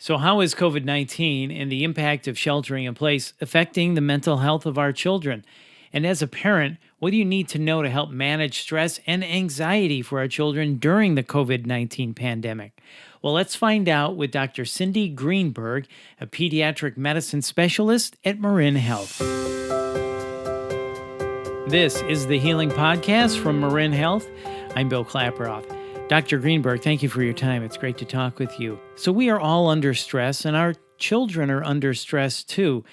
So, how is COVID-19 and the impact of sheltering in place affecting the mental health of our children? And as a parent, what do you need to know to help manage stress and anxiety for our children during the COVID-19 pandemic? Well, let's find out with Dr. Cindy Greenberg, a pediatric medicine specialist at MarinHealth. This is the Healing Podcast from MarinHealth. I'm Bill Klaproth. Dr. Greenberg, thank you for your time. It's great to talk with you. So we are all under stress, and our children are under stress too.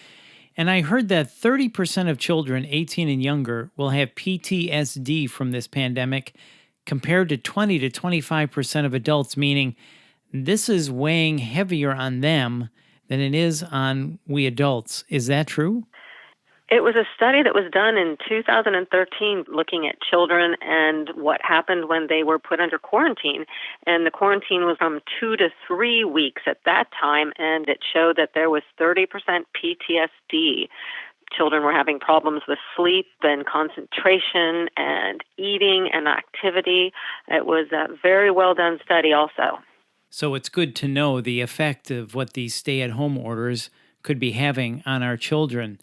And I heard that 30% of children 18 and younger will have PTSD from this pandemic, compared to 20 to 25% of adults, meaning this is weighing heavier on them than it is on we adults. Is that true? It was a study that was done in 2013 looking at children and what happened when they were put under quarantine. And the quarantine was from 2 to 3 weeks at that time, and it showed that there was 30% PTSD. Children were having problems with sleep and concentration and eating and activity. It was a very well done study also. So it's good to know the effect of what these stay-at-home orders could be having on our children.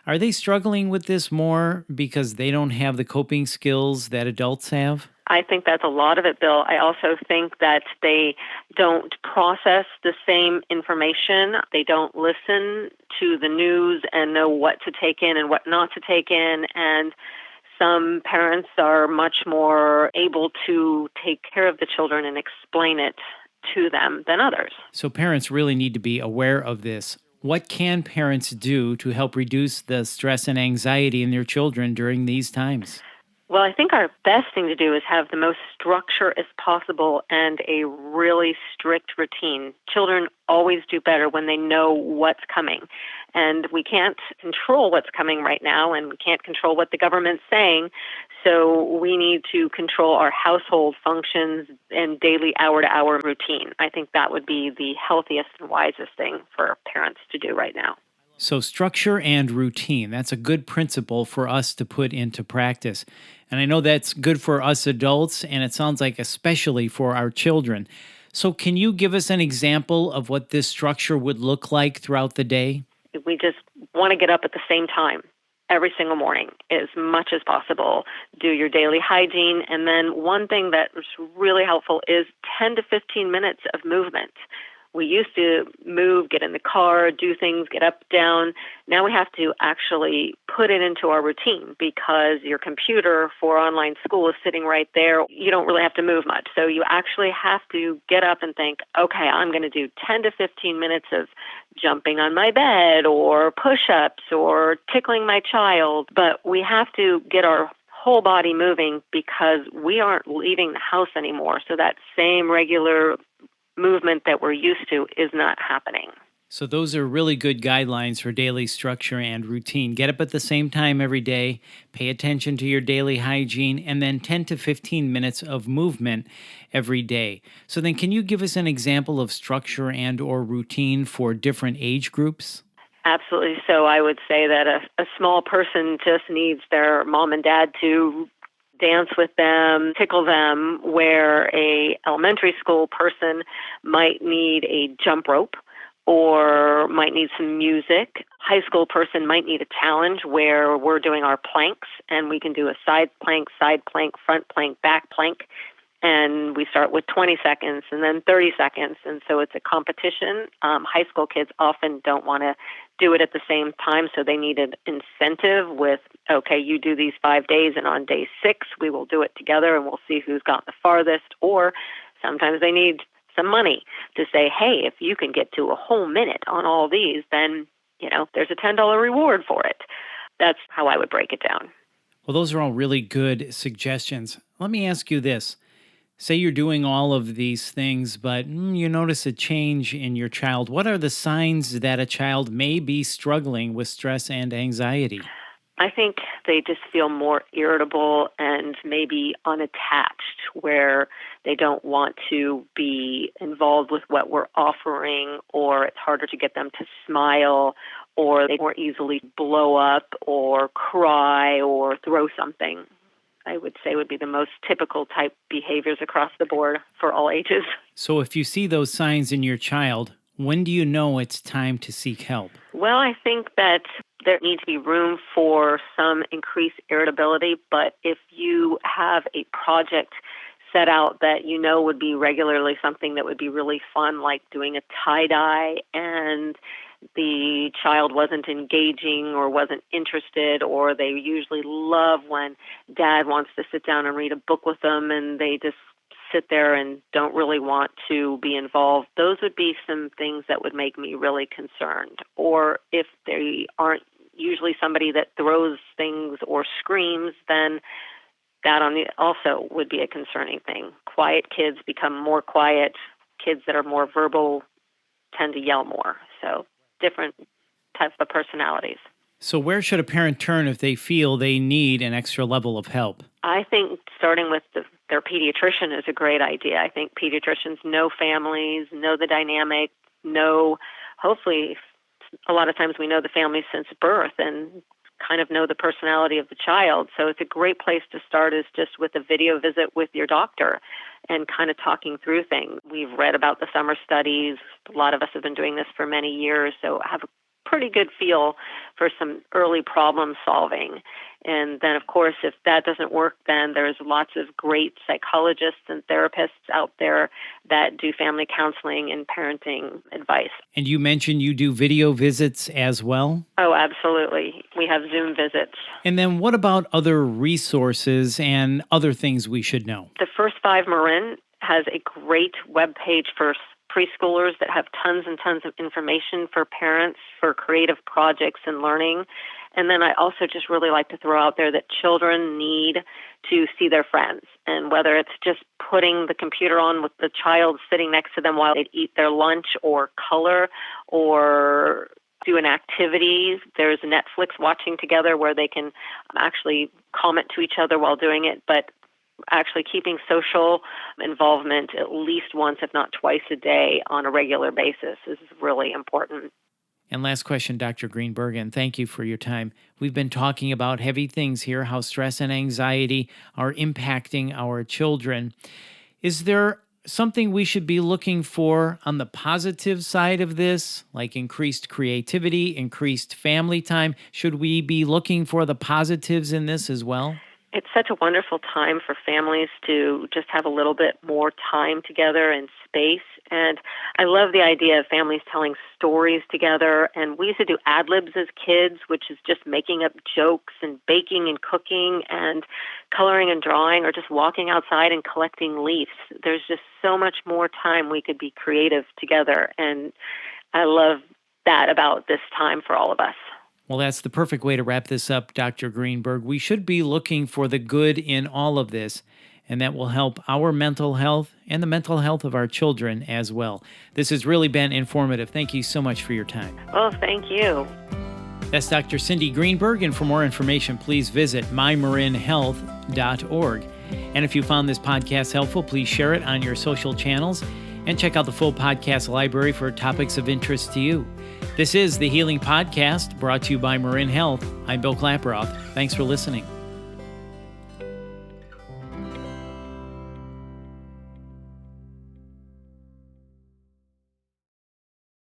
Are they struggling with this more because they don't have the coping skills that adults have? I think that's a lot of it, Bill. I also think that they don't process the same information. They don't listen to the news and know what to take in and what not to take in. And some parents are much more able to take care of the children and explain it to them than others. So parents really need to be aware of this. What can parents do to help reduce the stress and anxiety in their children during these times? Well, I think our best thing to do is have the most structure as possible and a really strict routine. Children always do better when they know what's coming. And we can't control what's coming right now, and we can't control what the government's saying. So we need to control our household functions and daily hour-to-hour routine. I think that would be the healthiest and wisest thing for parents to do right now. So structure and routine, that's a good principle for us to put into practice. And I know that's good for us adults, and it sounds like especially for our children. So can you give us an example of what this structure would look like throughout the day? We just want to get up at the same time every single morning as much as possible. Do your daily hygiene. And then one thing that is really helpful is 10 to 15 minutes of movement. We used to move, get in the car, do things, get up, down. Now we have to actually put it into our routine because your computer for online school is sitting right there. You don't really have to move much. So you actually have to get up and think, okay, I'm going to do 10 to 15 minutes of jumping on my bed or push-ups or tickling my child. But we have to get our whole body moving because we aren't leaving the house anymore. So that same regular movement that we're used to is not happening. So those are really good guidelines for daily structure and routine. Get up at the same time every day, pay attention to your daily hygiene, and then 10 to 15 minutes of movement every day. So then can you give us an example of structure and or routine for different age groups? Absolutely. So I would say that a small person just needs their mom and dad to dance with them, tickle them, where a elementary school person might need a jump rope or might need some music. High school person might need a challenge where we're doing our planks and we can do a side plank, front plank, back plank. And we start with 20 seconds and then 30 seconds. And so it's a competition. High school kids often don't want to do it at the same time, so they need an incentive with, okay, you do these 5 days, and on day 6, we will do it together, and we'll see who's gotten the farthest. Or sometimes they need some money to say, hey, if you can get to a whole minute on all these, then, there's a $10 reward for it. That's how I would break it down. Well, those are all really good suggestions. Let me ask you this. Say you're doing all of these things, but you notice a change in your child. What are the signs that a child may be struggling with stress and anxiety? I think they just feel more irritable and maybe unattached, where they don't want to be involved with what we're offering, or it's harder to get them to smile, or they more easily blow up or cry or throw something. I would say would be the most typical type behaviors across the board for all ages. So if you see those signs in your child, When do you know it's time to seek help? Well, I think that there needs to be room for some increased irritability, but if you have a project set out that you know would be regularly something that would be really fun, like doing a tie-dye, and the child wasn't engaging or wasn't interested, or they usually love when dad wants to sit down and read a book with them and they just sit there and don't really want to be involved, those would be some things that would make me really concerned. Or if they aren't usually somebody that throws things or screams, then that also would be a concerning thing. Quiet kids become more quiet. Kids that are more verbal tend to yell more. So different types of personalities. So where should a parent turn if they feel they need an extra level of help? I think starting with their pediatrician is a great idea. I think pediatricians know families, know the dynamic, hopefully a lot of times we know the family since birth and kind of know the personality of the child. So it's a great place to start is just with a video visit with your doctor and kind of talking through things. We've read about the summer studies. A lot of us have been doing this for many years, so I have a pretty good feel for some early problem solving. And then, of course, if that doesn't work, then there's lots of great psychologists and therapists out there that do family counseling and parenting advice. And you mentioned you do video visits as well? Oh, absolutely. We have Zoom visits. And then what about other resources and other things we should know? The First 5 Marin has a great webpage for preschoolers that have tons and tons of information for parents for creative projects and learning. And then I also just really like to throw out there that children need to see their friends. And whether it's just putting the computer on with the child sitting next to them while they eat their lunch, or color, or do an activity. There's Netflix watching together where they can actually comment to each other while doing it, but actually keeping social involvement at least once, if not twice a day on a regular basis is really important. And last question, Dr. Greenberg, and thank you for your time. We've been talking about heavy things here, how stress and anxiety are impacting our children. Is there something we should be looking for on the positive side of this, like increased creativity, increased family time? Should we be looking for the positives in this as well? It's such a wonderful time for families to just have a little bit more time together and space. And I love the idea of families telling stories together. And we used to do ad-libs as kids, which is just making up jokes and baking and cooking and coloring and drawing, or just walking outside and collecting leaves. There's just so much more time we could be creative together. And I love that about this time for all of us. Well, that's the perfect way to wrap this up, Dr. Greenberg. We should be looking for the good in all of this, and that will help our mental health and the mental health of our children as well. This has really been informative. Thank you so much for your time. Oh, thank you. That's Dr. Cindy Greenberg, and for more information, please visit mymarinhealth.org. And if you found this podcast helpful, please share it on your social channels and check out the full podcast library for topics of interest to you. This is the Healing Podcast, brought to you by Marin Health. I'm Bill Klaproth. Thanks for listening.